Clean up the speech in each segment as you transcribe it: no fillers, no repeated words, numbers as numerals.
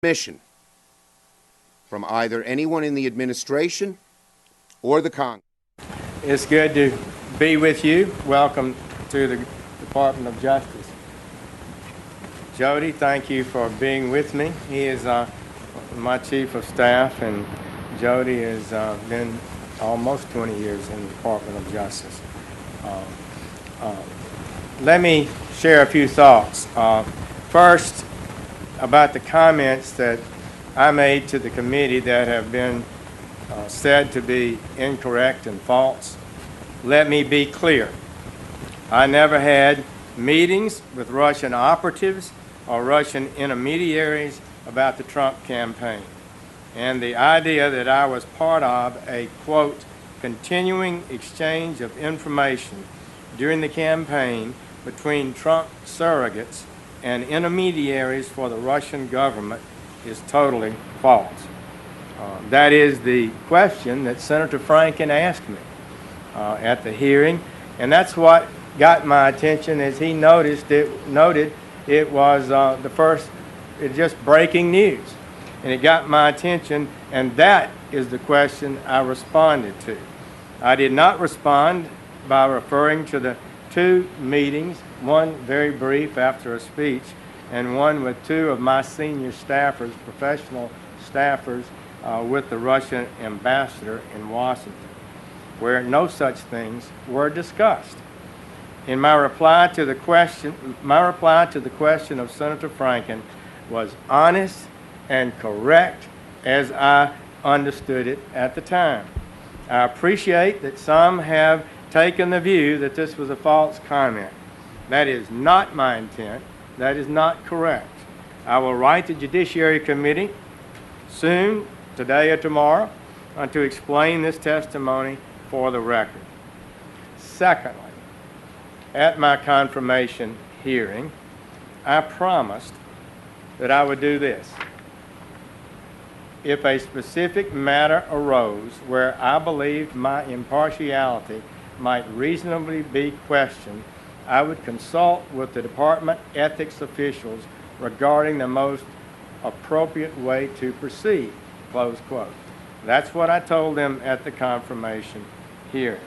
mission from either anyone in the administration or the Congress. It's good to be with you. Welcome to the Department of Justice. Jody, thank you for being with me. He is my chief of staff, and Jody has been almost 20 years in the Department of Justice. Let me share a few thoughts. First, about the comments that I made to the committee that have been said to be incorrect and false. Let me be clear. I never had meetings with Russian operatives or Russian intermediaries about the Trump campaign. And the idea that I was part of a, quote, continuing exchange of information during the campaign between Trump surrogates and intermediaries for the Russian government is totally false. That is the question that Senator Franken asked me at the hearing, and that's what got my attention as he noted it was just breaking news, and it got my attention, and that is the question I responded to. I did not respond by referring to the two meetings, one very brief after a speech, and one with two of my senior staffers, professional staffers, with the Russian ambassador in Washington, where no such things were discussed. In my reply to the question of Senator Franken was honest and correct as I understood it at the time. I appreciate that some have taken the view that this was a false comment. That is not my intent. That is not correct. I will write the Judiciary Committee soon, today or tomorrow, to explain this testimony for the record. Secondly, at my confirmation hearing, I promised that I would do this. If a specific matter arose where I believed my impartiality might reasonably be questioned, I would consult with the department ethics officials regarding the most appropriate way to proceed, close quote. That's what I told them at the confirmation hearing.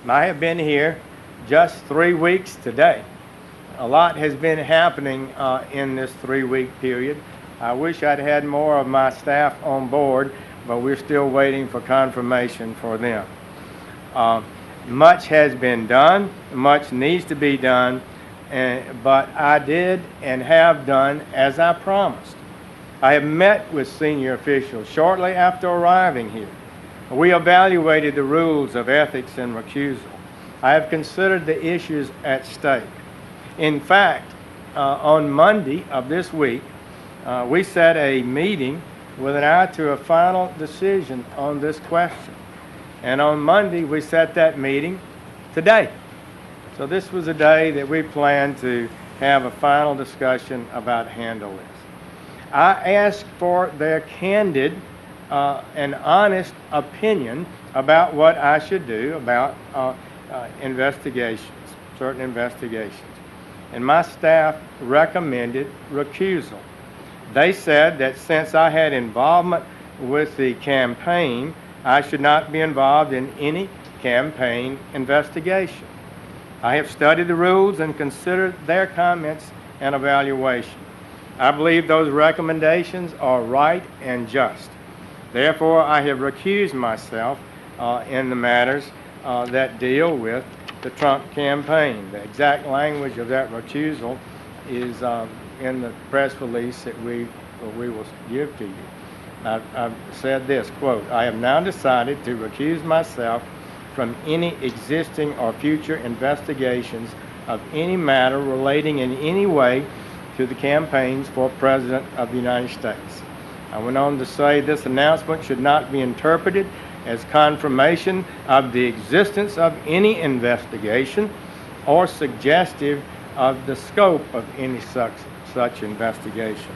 I have been here just 3 weeks today. A lot has been happening in this 3-week period. I wish I'd had more of my staff on board, but we're still waiting for confirmation for them. Much has been done, much needs to be done, but I did and have done as I promised. I have met with senior officials shortly after arriving here. We evaluated the rules of ethics and recusal. I have considered the issues at stake. In fact, on Monday of this week, we set a meeting with an eye to a final decision on this question. And on Monday, we set that meeting today. So this was a day that we planned to have a final discussion about handle this. I asked for their candid and honest opinion about what I should do about investigations, certain investigations. And my staff recommended recusal. They said that since I had involvement with the campaign, I should not be involved in any campaign investigation. I have studied the rules and considered their comments and evaluation. I believe those recommendations are right and just. Therefore, I have recused myself in the matters that deal with the Trump campaign. The exact language of that recusal is in the press release that we will give to you. I've said this, quote, I have now decided to recuse myself from any existing or future investigations of any matter relating in any way to the campaigns for President of the United States. I went on to say this announcement should not be interpreted as confirmation of the existence of any investigation or suggestive of the scope of any such investigation,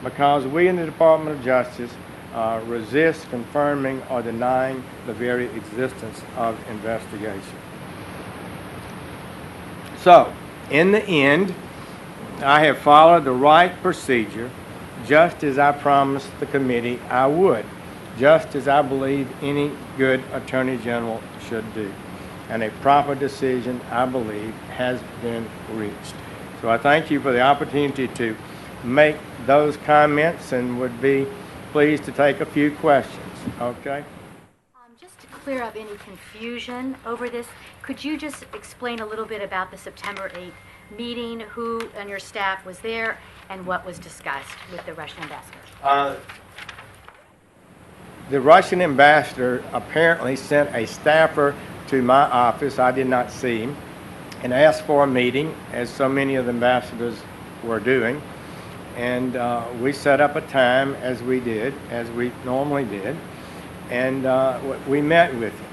because we in the Department of Justice resist confirming or denying the very existence of investigation. So, in the end, I have followed the right procedure just as I promised the committee I would, just as I believe any good Attorney General should do. And a proper decision, I believe, has been reached. So I thank you for the opportunity to make those comments and would be pleased to take a few questions, okay? Just to clear up any confusion over this, could you just explain a little bit about the September 8th meeting, who on your staff was there, and what was discussed with the Russian ambassador? The Russian ambassador apparently sent a staffer to my office, I did not see him, and asked for a meeting, as so many of the ambassadors were doing. And we set up a time, as we normally did, and we met with him.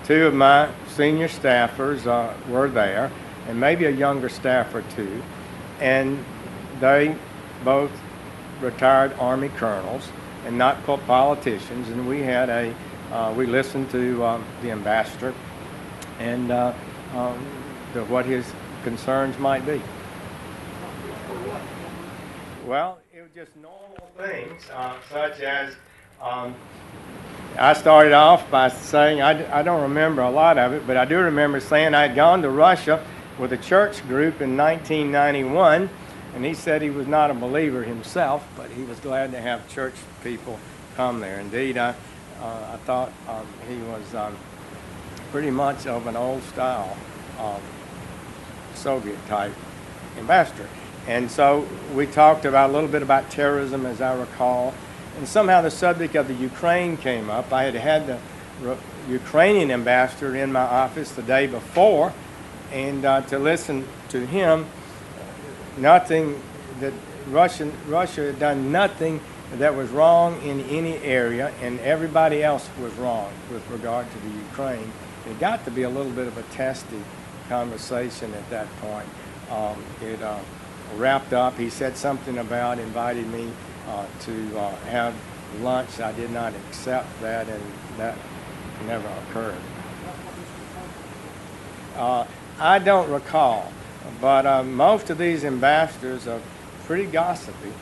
Two of my senior staffers were there, and maybe a younger staff or two, and they both retired Army colonels and not politicians, and we had we listened to the ambassador and what his concerns might be. Well, it was just normal things, such as I started off by saying, I don't remember a lot of it, but I do remember saying I had gone to Russia with a church group in 1991, and he said he was not a believer himself, but he was glad to have church people come there. Indeed, I thought he was pretty much of an old-style Soviet-type ambassador. And so we talked about a little bit about terrorism, as I recall, and somehow the subject of the Ukraine came up. I had had the Ukrainian ambassador in my office the day before, and to listen to him, nothing that Russia had done nothing that was wrong in any area, and everybody else was wrong with regard to the Ukraine. It got to be a little bit of a testy conversation at that point. It wrapped up. He said something about inviting me to have lunch. I did not accept that, and that never occurred. I don't recall, but most of these ambassadors are pretty gossipy,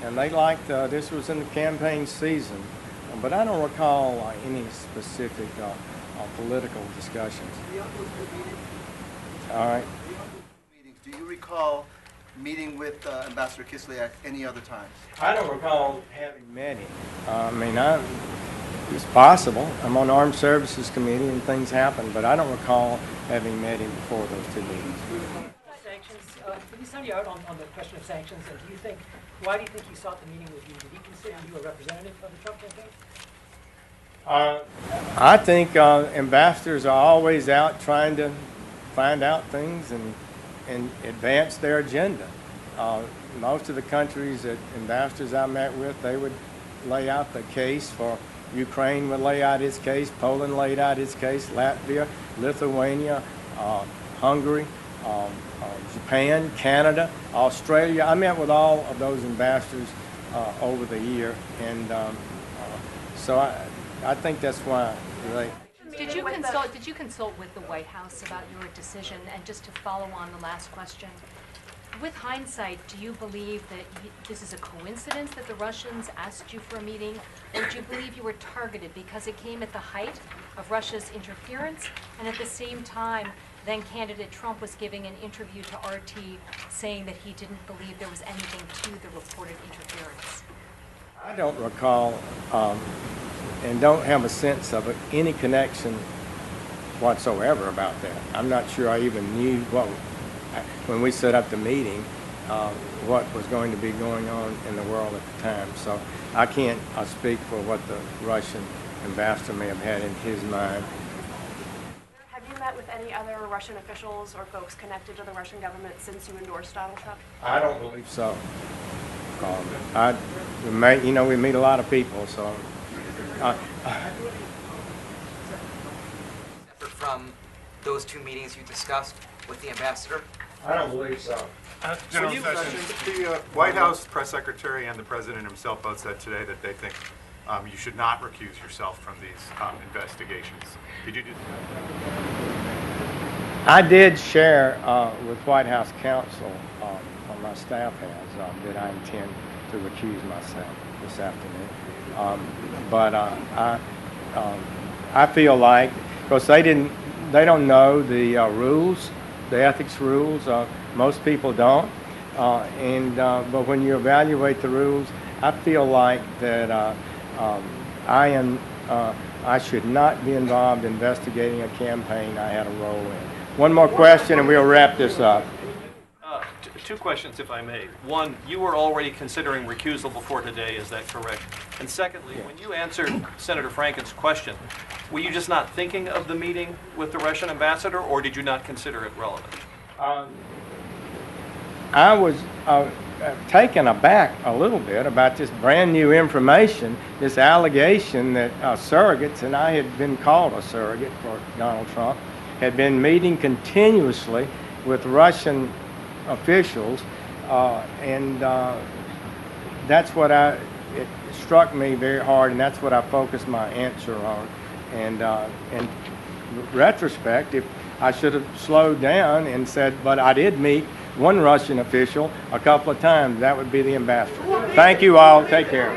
and they liked, this was in the campaign season, but I don't recall any specific political discussions. All right. Do you recall meeting with Ambassador Kislyak any other times? I don't recall having met him. It's possible. I'm on the Armed Services Committee and things happen, but I don't recall having met him before those two meetings. Sanctions. Did he sound you out on the question of sanctions? And why do you think he sought the meeting with you? Did he consider you a representative of the Trump campaign? I think ambassadors are always out trying to find out things and advance their agenda. Most of the countries that ambassadors I met with, they would lay out the case for Ukraine, would lay out its case, Poland laid out its case, Latvia, Lithuania, Hungary, Japan, Canada, Australia. I met with all of those ambassadors over the year, and so I think that's why they... Did you consult with the White House about your decision? And just to follow on the last question, with hindsight, do you believe that this is a coincidence that the Russians asked you for a meeting, or do you believe you were targeted because it came at the height of Russia's interference, and at the same time, then candidate Trump was giving an interview to RT saying that he didn't believe there was anything to the reported interference? I don't recall and don't have a sense of it, any connection whatsoever about that. I'm not sure I even knew when we set up the meeting, what was going to be going on in the world at the time. So I can't speak for what the Russian ambassador may have had in his mind. Have you met with any other Russian officials or folks connected to the Russian government since you endorsed Donald Trump? I don't believe so. We meet a lot of people, so. From those two meetings you discussed with the ambassador? I don't believe so. General Sessions, the White House press secretary and the president himself both said today that they think you should not recuse yourself from these investigations. Did you do that? I did share with White House counsel, or my staff has, that I intend to recuse myself this afternoon. But I feel like, because they don't know the rules, the ethics rules. Most people don't. But when you evaluate the rules, I feel like that I should not be involved in investigating a campaign I had a role in. One more question and we'll wrap this up. Two questions, if I may. One, you were already considering recusal before today, is that correct? And secondly, when you answered Senator Franken's question, were you just not thinking of the meeting with the Russian ambassador, or did you not consider it relevant? I was taken aback a little bit about this brand new information, this allegation that surrogates, and I had been called a surrogate for Donald Trump, had been meeting continuously with Russian officials, and that's what it struck me very hard, and that's what I focused my answer on. And in retrospect, if I should have slowed down and said, but I did meet one Russian official a couple of times, that would be the ambassador. Thank you all. Take care.